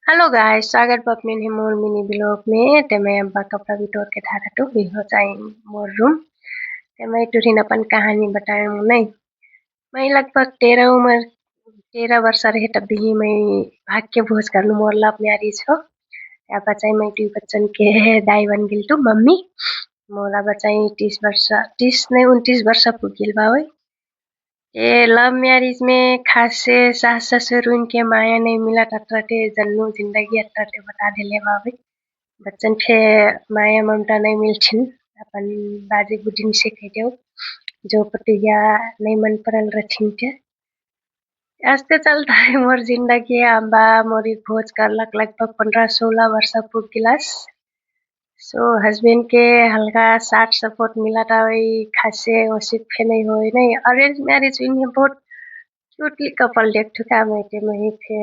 Hello guys, स्वागत बा अपने मोर मिनी ब्लॉग में। ते मैं अब्बा कपड़ा बिटोर के धारा टू भी हो जाए मोर रूम। ते मैं टुरिन अपन कहानी बताए हूँ नहीं। मैं लगभग 13 वर्ष रहे तब भी मैं भाग के भोज कर लूँ मोर लाभ न्यारी छो। या बचाई मैं ट्यू बच्चन के दाई बन गिल टू मम्मी। मोला बचाई 30 नहीं 29 वर्ष पुगिल बावे। ये लव मैरिज में खास से सास ससुर उनके माया नहीं मिला टटरटे जन्नू जिंदगी अटरटे बता दिले बाबे। बच्चन फे माया ममता नहीं मिलथिन अपन बाजी बुदिन से कह दो जो पतिया नहीं मन परल रथिन के ऐसे चलता है मोर जिंदगी अम्बा मोरी भोज करलक लगभग 15-16 वर्ष पुग गिलास। सो हस्बैंड के हल्का साथ सपोर्ट मिला था वही खासे ओसिप फे नहीं हो नहीं अरेंज मैरिज इन्हें बहुत क्यूटली कपल देख चुका मैं थे